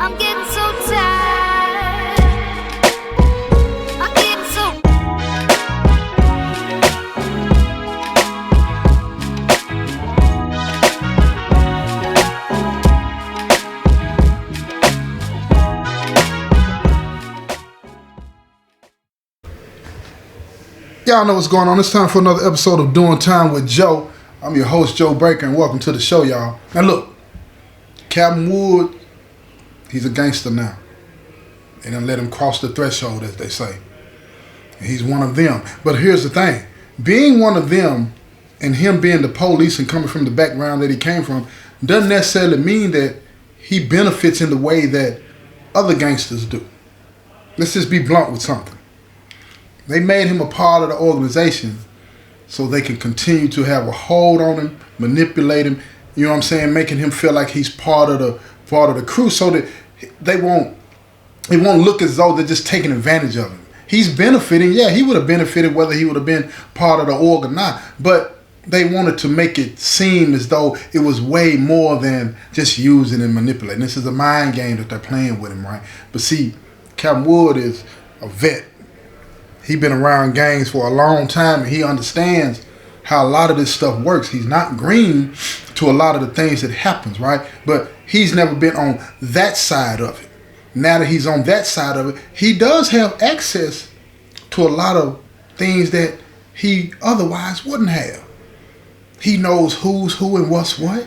I'm getting so tired. I'm getting so. Y'all know what's going on. It's time for another episode of Doing Time with Joe. I'm your host, Joe Breaker, and welcome to the show, y'all. Now look, Captain Wood, he's a gangster now. They done let him cross the threshold, as they say. And he's one of them. But here's the thing. Being one of them and him being the police and coming from the background that he came from doesn't necessarily mean that he benefits in the way that other gangsters do. Let's just be blunt with something. They made him a part of the organization so they can continue to have a hold on him, manipulate him, you know what I'm saying, making him feel like he's part of the crew so that it won't look as though they're just taking advantage of him. He's benefiting, yeah, he would have benefited whether he would have been part of the org or not, but they wanted to make it seem as though it was way more than just using and manipulating. This is a mind game that they're playing with him, right? But see, Captain Wood is a vet. He's been around gangs for a long time and he understands how a lot of this stuff works. He's not green to a lot of the things that happens, right? But he's never been on that side of it. Now that he's on that side of it, he does have access to a lot of things that he otherwise wouldn't have. He knows who's who and what's what.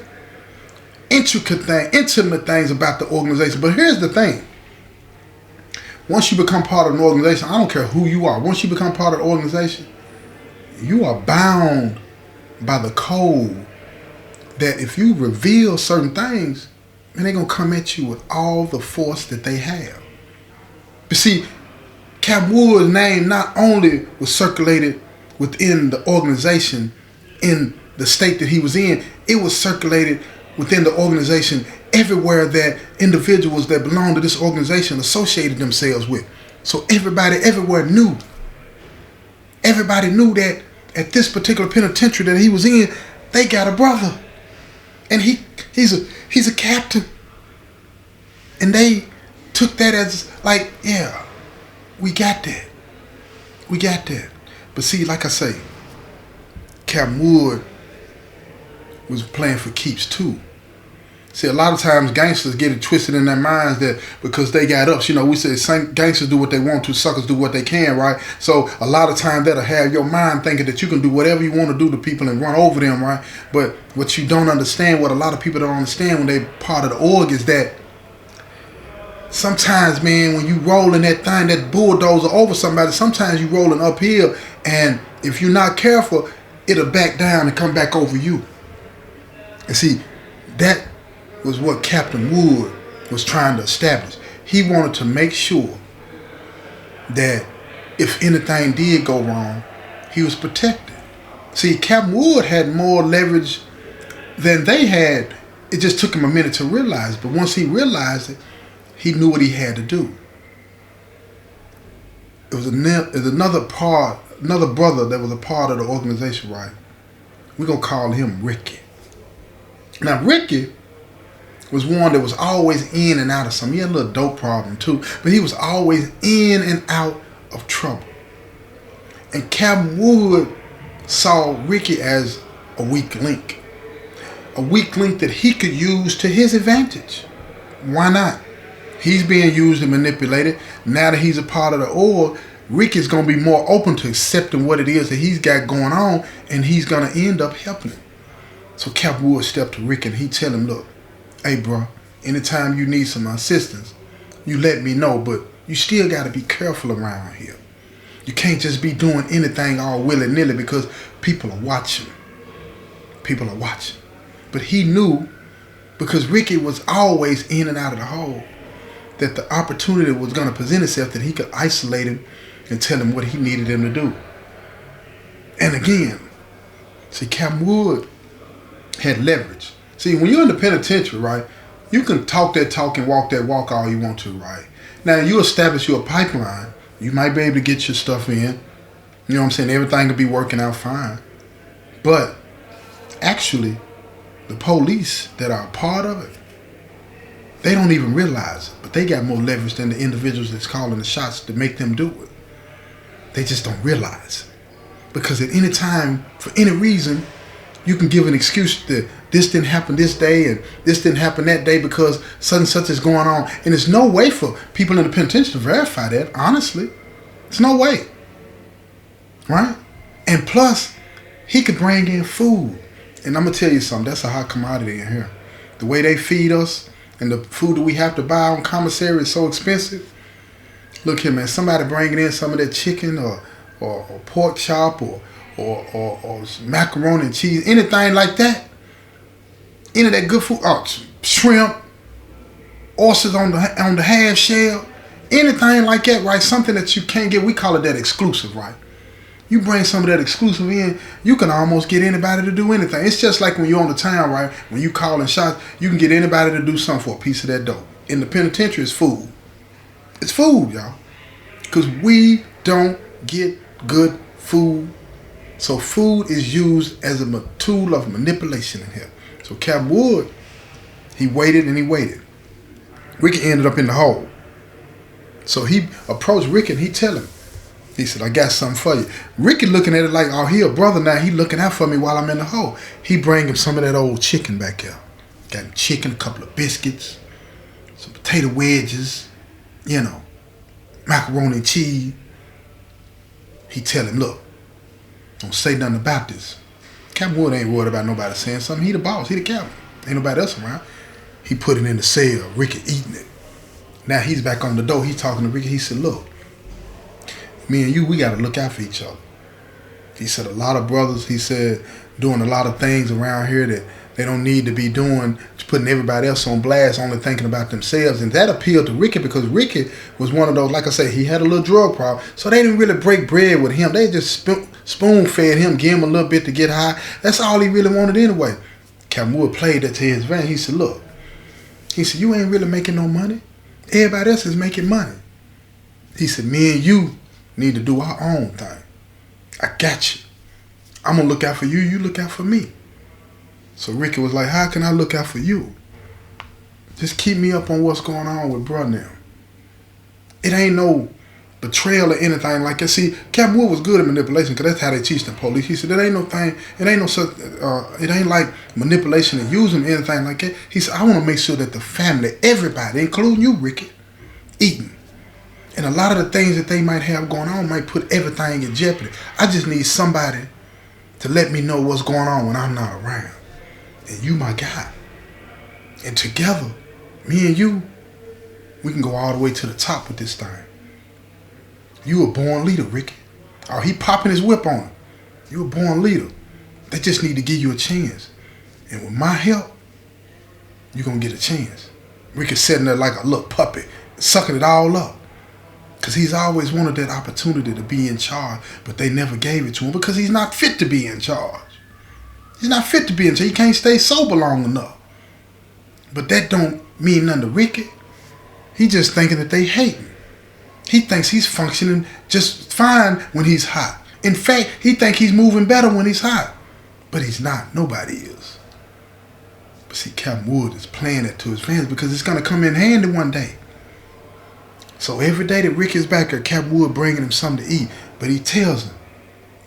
Intimate things about the organization. But here's the thing. Once you become part of an organization, I don't care who you are. Once you become part of the organization, you are bound by the code that if you reveal certain things, then they're going to come at you with all the force that they have. But see, Cap Wood's name not only was circulated within the organization in the state that he was in, it was circulated within the organization everywhere that individuals that belong to this organization associated themselves with. So everybody everywhere knew. Everybody knew that at this particular penitentiary that he was in, they got a brother. And he's a captain. And they took that as like, yeah, we got that. We got that. But see, like I say, Captain Wood was playing for keeps too. See, a lot of times gangsters get it twisted in their minds that because they got ups, you know, we say gangsters do what they want to, suckers do what they can, right? So a lot of times that'll have your mind thinking that you can do whatever you want to do to people and run over them, right? But what you don't understand, what a lot of people don't understand when they're part of the org is that sometimes, man, when you rolling that thing, that bulldozer over somebody, sometimes you rolling uphill and if you're not careful, it'll back down and come back over you. And see, that was what Captain Wood was trying to establish. He wanted to make sure that if anything did go wrong, he was protected. See, Captain Wood had more leverage than they had. It just took him a minute to realize. But once he realized it, he knew what he had to do. It was another brother that was a part of the organization, right? We're going to call him Ricky. Now, Ricky was one that was always in and out of something. He had a little dope problem too, but he was always in and out of trouble. And Captain Wood saw Ricky as a weak link. A weak link that he could use to his advantage. Why not? He's being used and manipulated. Now that he's a part of the org, Ricky's going to be more open to accepting what it is that he's got going on, and he's going to end up helping him. So Captain Wood stepped to Ricky and he tell him, look, hey, bro, anytime you need some assistance, you let me know, but you still got to be careful around here. You can't just be doing anything all willy-nilly because people are watching. People are watching. But he knew, because Ricky was always in and out of the hole, that the opportunity was going to present itself that he could isolate him and tell him what he needed him to do. And again, see, Captain Wood had leverage. See, when you're in the penitentiary, right, you can talk that talk and walk that walk all you want to, right? Now, you establish your pipeline. You might be able to get your stuff in. You know what I'm saying? Everything could be working out fine. But actually, the police that are a part of it, They don't even realize it, but they got more leverage than the individuals that's calling the shots to make them do it. They just don't realize it. Because at any time, for any reason, you can give an excuse that this didn't happen this day and this didn't happen that day because such and such is going on. And there's no way for people in the penitentiary to verify that, honestly. There's no way. Right? And plus, he could bring in food. And I'm going to tell you something, that's a hot commodity in here. The way they feed us and the food that we have to buy on commissary is so expensive. Look here, man, somebody bringing in some of that chicken or pork chop or macaroni and cheese, anything like that. Any of that good food, shrimp, oysters on the half shell, anything like that, right? Something that you can't get, we call it that exclusive, right? You bring some of that exclusive in, you can almost get anybody to do anything. It's just like when you're on the town, right? When you calling shots, you can get anybody to do something for a piece of that dough. In the penitentiary, it's food. It's food, y'all. Because we don't get good food. So food is used as a tool of manipulation in here. So Captain Wood, he waited and he waited. Ricky ended up in the hole. So he approached Ricky and he tell him, he said, I got something for you. Ricky looking at it like, oh, he a brother now. He looking out for me while I'm in the hole. He bring him some of that old chicken back here. Got him chicken, a couple of biscuits, some potato wedges, macaroni and cheese. He tell him, look, don't say nothing about this. Captain Wood ain't worried about nobody saying something. He the boss. He the captain. Ain't nobody else around. He put it in the cell. Ricky eating it. Now he's back on the door. He's talking to Ricky. He said, look, me and you, we got to look out for each other. He said a lot of brothers, he said, doing a lot of things around here that they don't need to be doing, putting everybody else on blast, only thinking about themselves. And that appealed to Ricky because Ricky was one of those, like I said, he had a little drug problem. So they didn't really break bread with him. They just spoon-fed him, give him a little bit to get high. That's all he really wanted anyway. Captain Wood played that to his advantage. He said, look, he said, you ain't really making no money. Everybody else is making money. He said, me and you need to do our own thing. I got you. I'm going to look out for you. You look out for me. So Ricky was like, how can I look out for you? Just keep me up on what's going on with bro now. It ain't no betrayal or anything like that. See, Captain Wood was good at manipulation because that's how they teach the police. He said, it ain't no thing, it ain't no such, it ain't like manipulation and using anything like that. He said, I want to make sure that the family, everybody, including you, Ricky, eating. And a lot of the things that they might have going on might put everything in jeopardy. I just need somebody to let me know what's going on when I'm not around. And you my guy. And together, me and you, we can go all the way to the top with this thing. You a born leader, Ricky. Oh, he popping his whip on him. You a born leader. They just need to give you a chance. And with my help, you're going to get a chance. Ricky's sitting there like a little puppy, sucking it all up. Because he's always wanted that opportunity to be in charge, but they never gave it to him because he's not fit to be in charge. He's not fit to be in charge. He can't stay sober long enough. But that don't mean nothing to Ricky. He just thinking that they hate him. He thinks he's functioning just fine when he's hot. In fact, he thinks he's moving better when he's hot. But he's not. Nobody is. But see, Captain Wood is playing it to his fans because it's going to come in handy one day. So every day that Ricky is back there, Captain Wood bringing him something to eat. But he tells him,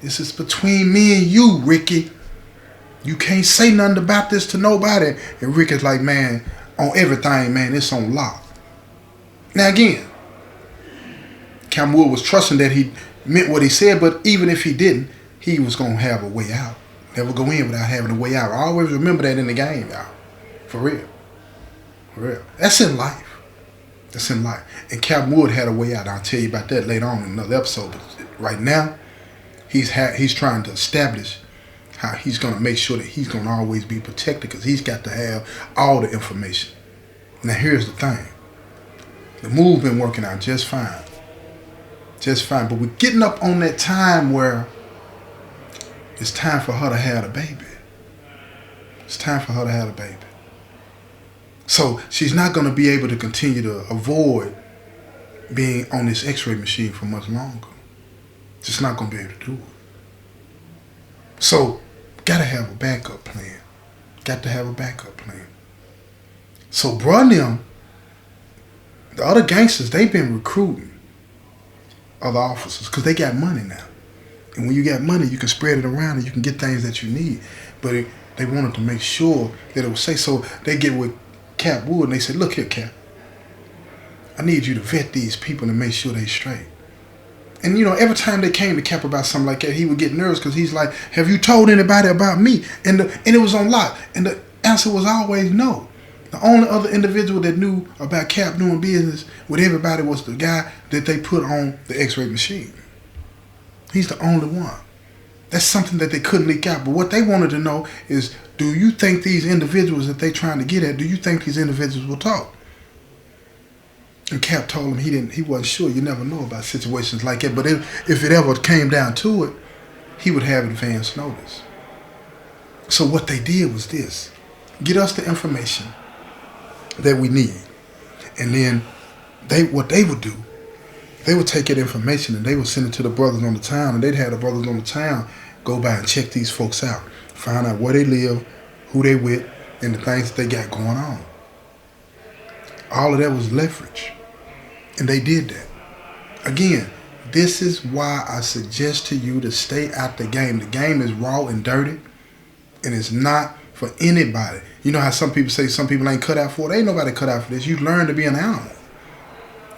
this is between me and you, Ricky. You can't say nothing about this to nobody. And Ricky's like, man, on everything, man, it's on lock. Now again, Captain Wood was trusting that he meant what he said, but even if he didn't, he was going to have a way out. Never go in without having a way out. I always remember that in the game, y'all. For real. For real. That's in life. That's in life. And Captain Wood had a way out. I'll tell you about that later on in another episode. But right now, he's trying to establish how he's going to make sure that he's going to always be protected because he's got to have all the information. Now, here's the thing. The move been working out just fine. Just fine. But we're getting up on that time where it's time for her to have a baby. It's time for her to have a baby. So she's not going to be able to continue to avoid being on this x-ray machine for much longer. Just not going to be able to do it. So, got to have a backup plan. Got to have a backup plan. So, bruh them The other gangsters, they've been recruiting other officers because they got money now. And when you got money, you can spread it around and you can get things that you need. But they wanted to make sure that it was safe. So they get with Cap Wood and they said, look here, Cap. I need you to vet these people and make sure they straight. And, every time they came to Cap about something like that, he would get nervous because he's like, have you told anybody about me? And it was on lock. And the answer was always no. The only other individual that knew about Cap doing business with everybody was the guy that they put on the x-ray machine. He's the only one. That's something that they couldn't leak out. But what they wanted to know is, do you think these individuals that they're trying to get at, do you think these individuals will talk? And Cap told him he wasn't sure. You never know about situations like that. But if it ever came down to it, he would have advance notice. So what they did was this. Get us the information that we need. And then what they would do, they would take that information and they would send it to the brothers on the town. And they'd have the brothers on the town go by and check these folks out. Find out where they live, who they with, and the things that they got going on. All of that was leverage. And they did that. Again, this is why I suggest to you to stay out the game. The game is raw and dirty, and it's not for anybody. You know how some people say some people ain't cut out for it? Ain't nobody cut out for this. You learn to be an animal.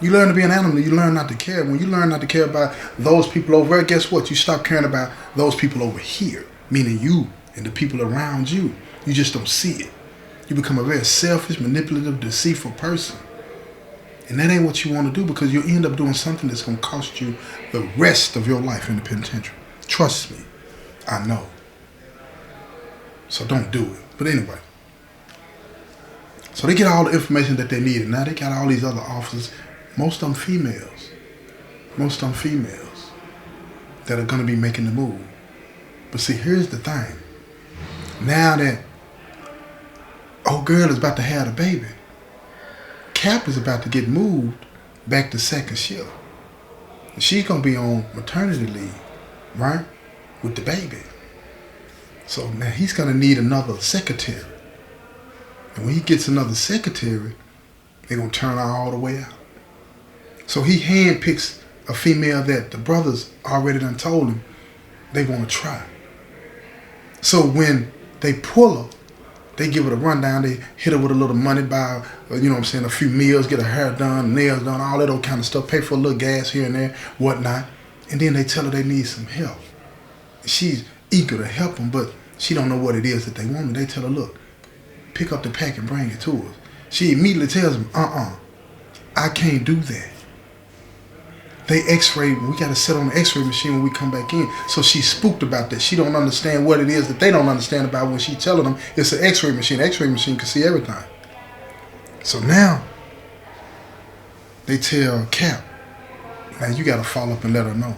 You learn to be an animal. You learn not to care. When you learn not to care about those people over there, guess what? You stop caring about those people over here, meaning you and the people around you. You just don't see it. You become a very selfish, manipulative, deceitful person. And that ain't what you want to do, because you'll end up doing something that's going to cost you the rest of your life in the penitentiary. Trust me. I know. So don't do it. But anyway. So they get all the information that they needed. Now they got all these other officers, most of them females. Most of them females that are going to be making the move. But see, here's the thing. Now that old girl is about to have a baby, Cap is about to get moved back to second shift. And she's going to be on maternity leave, right? With the baby. So now he's going to need another secretary. And when he gets another secretary, they're going to turn her all the way out. So he handpicks a female that the brothers already done told him they want to try. So when they pull her, they give her a rundown. They hit her with a little money, buy, a few meals, get her hair done, nails done, all that old kind of stuff, pay for a little gas here and there, whatnot. And then they tell her they need some help. She's eager to help them, but she don't know what it is that they want. And they tell her, look, pick up the pack and bring it to us. She immediately tells them, I can't do that. They x-ray, we got to sit on the x-ray machine when we come back in. So she's spooked about that. She don't understand what it is that they don't understand about when she telling them it's an x-ray machine. The x-ray machine can see everything. So now, they tell Cap, now you got to follow up and let her know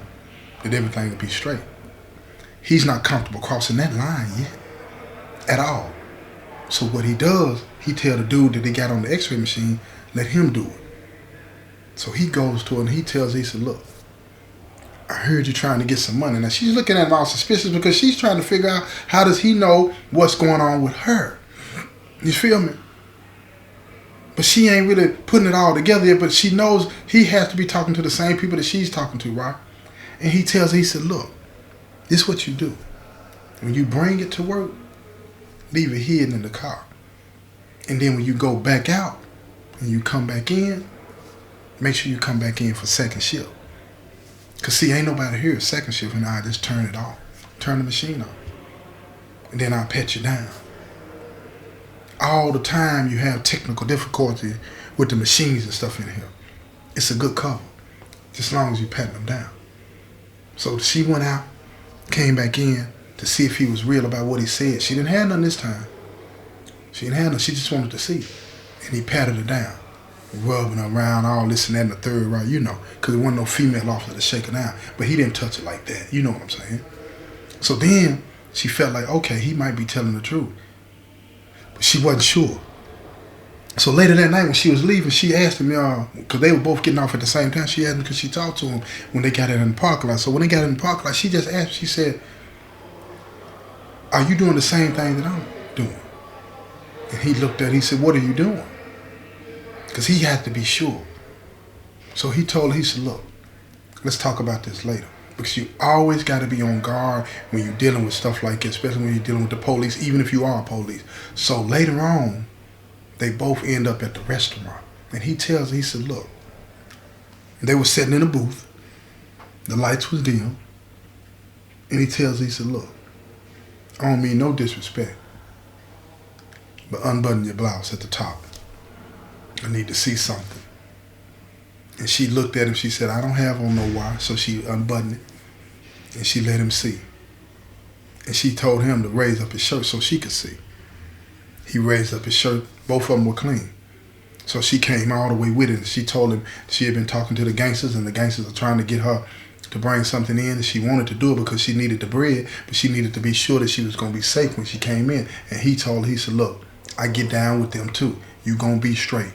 that everything will be straight. He's not comfortable crossing that line yet, at all. So what he does, he tell the dude that they got on the x-ray machine, let him do it. So he goes to her and he tells her, he said, look, I heard you trying to get some money. Now she's looking at him all suspicious because she's trying to figure out how does he know what's going on with her. You feel me? But she ain't really putting it all together yet, but she knows he has to be talking to the same people that she's talking to, right? And he tells her, he said, look, this is what you do. When you bring it to work, leave it hidden in the car. And then when you go back out and you come back in, make sure you come back in for second shift. Because see, ain't nobody here at second shift, and I just turn it off. Turn the machine off. And then I'll pat you down. All the time you have technical difficulty with the machines and stuff in here. It's a good cover, just as long as you pat them down. So she went out, came back in to see if he was real about what he said. She didn't have none this time. She didn't have none. She just wanted to see. And he patted her down, rubbing her around, all this and that and the third, right? You know, because there wasn't no female officer to shake her down. But he didn't touch her like that. You know what I'm saying? So then she felt like, okay, he might be telling the truth. But she wasn't sure. So later that night when she was leaving, she asked him, because they were both getting off at the same time, she asked him because she talked to him when they got in the parking lot. So when they got in the parking lot, she just asked, she said, are you doing the same thing that I'm doing? And he looked at her, he said, what are you doing? Because he had to be sure. So he told her, he said, look, let's talk about this later. Because you always got to be on guard when you're dealing with stuff like this, especially when you're dealing with the police, even if you are police. So later on, they both end up at the restaurant. And he tells her, he said, look, they were sitting in a booth. The lights was dim. And he tells her, he said, look, I don't mean no disrespect, but unbutton your blouse at the top. I need to see something. And she looked at him, she said, I don't have on no wire. So she unbuttoned it and she let him see. And she told him to raise up his shirt so she could see. He raised up his shirt, both of them were clean. So she came all the way with it. And she told him she had been talking to the gangsters, and the gangsters are trying to get her to bring something in. And she wanted to do it because she needed the bread, but she needed to be sure that she was going to be safe when she came in. And he told her, he said, look, I get down with them too. You going to be straight.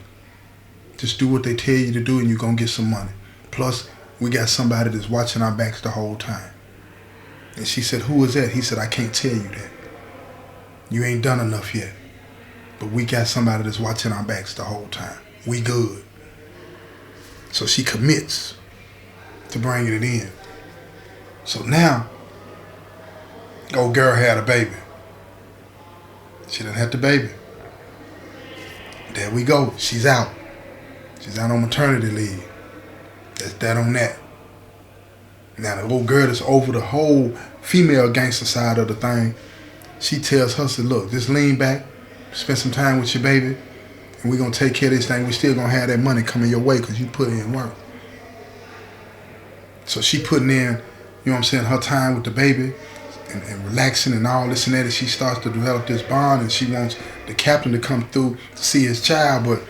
Just do what they tell you to do and you're going to get some money. Plus, we got somebody that's watching our backs the whole time. And she said, who is that? He said, I can't tell you that. You ain't done enough yet. But we got somebody that's watching our backs the whole time. We good. So she commits to bringing it in. So now, old girl had a baby. She done had the baby. There we go. She's out. She's out on maternity leave. That's that on that. Now the old girl that's over the whole female gangster side of the thing, she tells her, said, look, just lean back, spend some time with your baby, and we're going to take care of this thing. We're still going to have that money coming your way because you put in work. So she putting in, you know what I'm saying, her time with the baby and relaxing and all this and that, and she starts to develop this bond, and she wants the captain to come through to see his child, but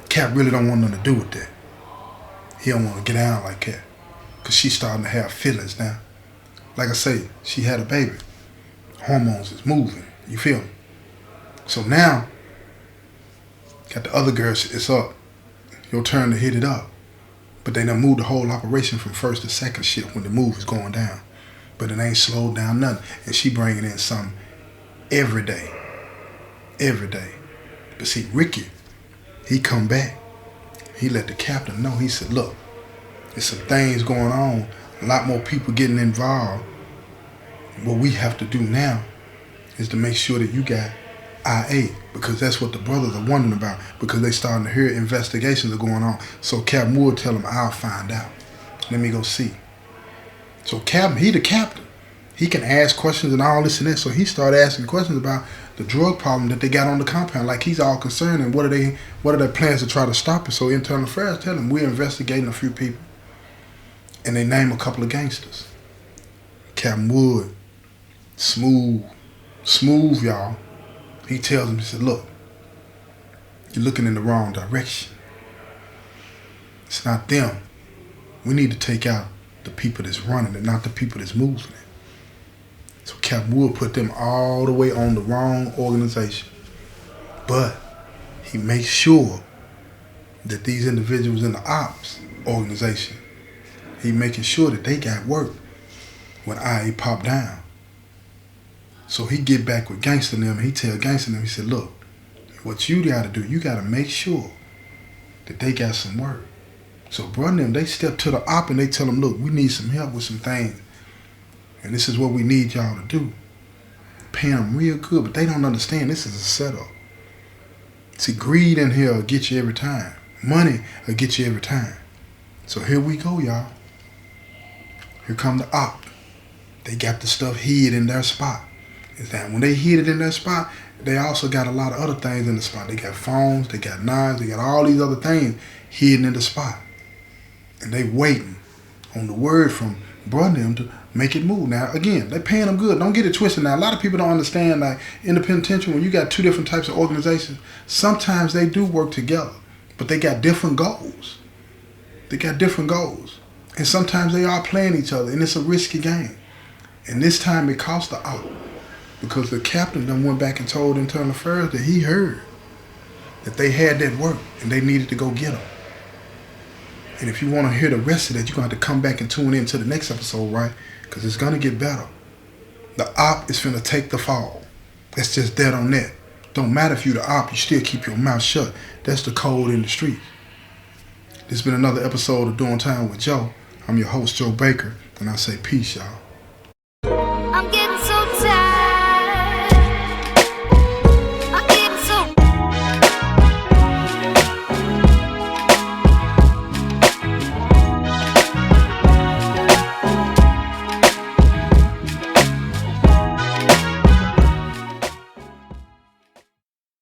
Cap really don't want nothing to do with that. He don't want to get out like that because she's starting to have feelings now. Like I say, she had a baby. Hormones is moving. You feel me? So now, got the other girl, it's up. Your turn to hit it up. But they done moved the whole operation from first to second shift when the move is going down. But it ain't slowed down nothing. And she bringing in something every day. Every day. But see, Ricky, he come back. He let the captain know. He said, look, there's some things going on. A lot more people getting involved. What we have to do now is to make sure that you got IA, because that's what the brothers are wondering about, because they starting to hear investigations are going on. So Captain Wood tell him, I'll find out. Let me go see. So Captain, he the captain. He can ask questions and all this and that. So he started asking questions about the drug problem that they got on the compound. Like he's all concerned, and what are their plans to try to stop it? So Internal Affairs tell him, we're investigating a few people. And they name a couple of gangsters. Captain Wood, smooth, y'all. He tells him, he said, look, you're looking in the wrong direction. It's not them. We need to take out the people that's running it, not the people that's moving it. So Captain Wood put them all the way on the wrong organization. But he makes sure that these individuals in the ops organization, he making sure that they got work when IA popped down. So he get back with Gangster and them, and he tell Gangster and them, he said, look, what you got to do, you got to make sure that they got some work. So brother and them, they step to the op and they tell them, look, we need some help with some things. And this is what we need y'all to do. Pay them real good, but they don't understand this is a setup. See, greed in here will get you every time. Money will get you every time. So here we go, y'all. Here come the op. They got the stuff hid in their spot. Is that when they hid it in their spot, they also got a lot of other things in the spot. They got phones, they got knives, they got all these other things hidden in the spot. And they waiting on the word from brother them to make it move. Now, again, they paying them good. Don't get it twisted. Now, a lot of people don't understand, like, in the penitentiary, when you got two different types of organizations, sometimes they do work together, but they got different goals. They got different goals. And sometimes they are playing each other, and it's a risky game. And this time it cost the op, because the captain then went back and told Internal Affairs that he heard that they had that work and they needed to go get them. And if you want to hear the rest of that, you're going to have to come back and tune in to the next episode, right? Because it's going to get better. The op is finna take the fall. That's just dead on that. Don't matter if you the op, you still keep your mouth shut. That's the code in the street. This has been another episode of Doing Time with Joe. I'm your host, Joe Baker, and I say peace, y'all.